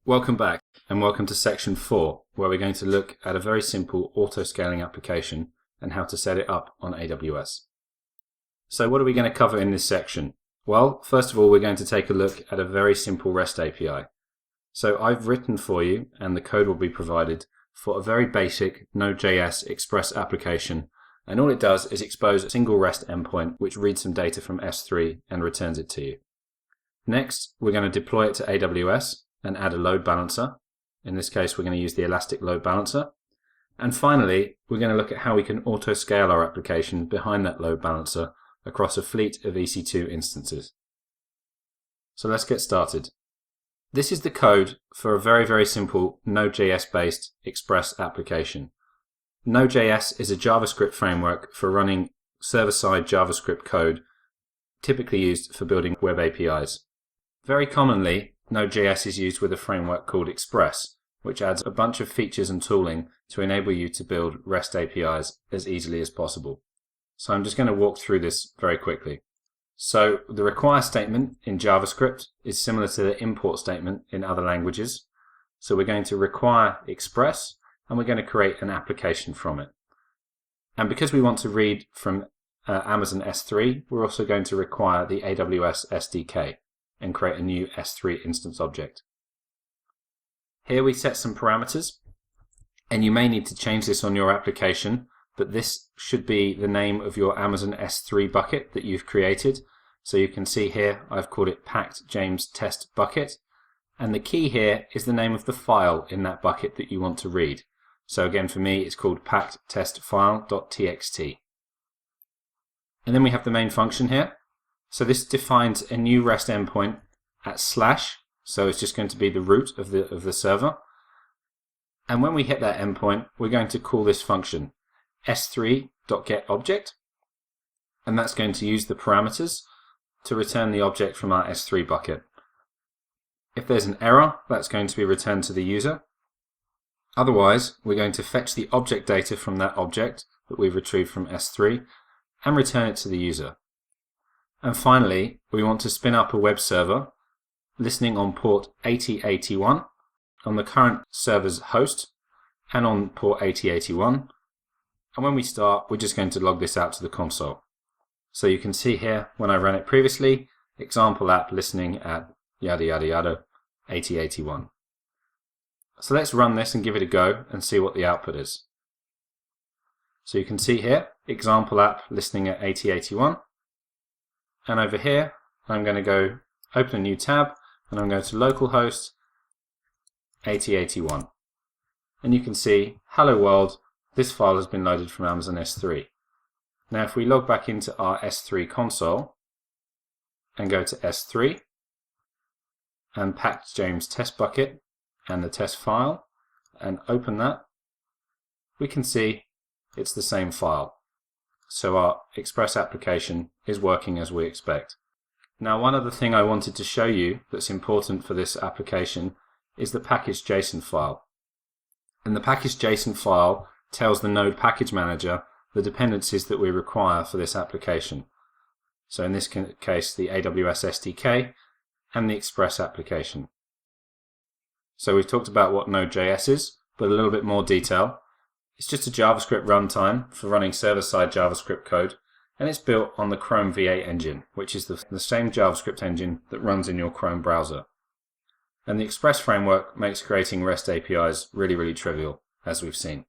Welcome back and welcome to section 4, where we're going to look at a very simple auto-scaling application and how to set it up on AWS. So what are we going to cover in this section? Well, first of all, we're going to take a look at a very simple REST API. So I've written for you, and the code will be provided, for a very basic NodeJS Express application, and all it does is expose a single REST endpoint which reads some data from S3 and returns it to you. Next, we're going to deploy it to AWS and add a load balancer. In this case, we're going to use the Elastic Load Balancer. And finally, we're going to look at how we can auto-scale our application behind that load balancer across a fleet of EC2 instances. So let's get started. This is the code for a very simple Node.js-based Express application. Node.js is a JavaScript framework for running server-side JavaScript code, typically used for building web APIs. Very commonly, Node.js is used with a framework called Express, which adds a bunch of features and tooling to enable you to build REST APIs as easily as possible. So I'm just going to walk through this very quickly. So the require statement in JavaScript is similar to the import statement in other languages. So we're going to require Express, and we're going to create an application from it. And because we want to read from Amazon S3, we're also going to require the AWS SDK and create a new S3 instance object. Here we set some parameters, and you may need to change this on your application, but this should be the name of your Amazon S3 bucket that you've created. So you can see here I've called it packed James test bucket, and the key here is the name of the file in that bucket that you want to read. So again, for me, it's called packed test file.txt. And then we have the main function here. So this defines a new REST endpoint at /, so it's just going to be the root of the server. And when we hit that endpoint, we're going to call this function s3.getObject, and that's going to use the parameters to return the object from our S3 bucket. If there's an error, that's going to be returned to the user. Otherwise, we're going to fetch the object data from that object that we've retrieved from S3 and return it to the user. And finally, we want to spin up a web server listening on port 8081 on the current server's host and on port 8081. And when we start, we're just going to log this out to the console. So you can see here, when I ran it previously, example app listening at yada yada yada 8081. So let's run this and give it a go and see what the output is. So you can see here, example app listening at 8081. And over here, I'm going to go open a new tab, and I'm going to localhost 8081. And you can see, hello world, this file has been loaded from Amazon S3. Now if we log back into our S3 console and go to S3 and packed James test bucket and the test file and open that, we can see it's the same file. So our Express application is working as we expect. Now, one other thing I wanted to show you that's important for this application is the package JSON file. And the package JSON file tells the Node Package Manager the dependencies that we require for this application. So in this case, the AWS SDK and the Express application. So we've talked about what Node.js is, but a little bit more detail. It's just a JavaScript runtime for running server-side JavaScript code, and it's built on the Chrome V8 engine, which is the same JavaScript engine that runs in your Chrome browser. And the Express framework makes creating REST APIs really trivial, as we've seen.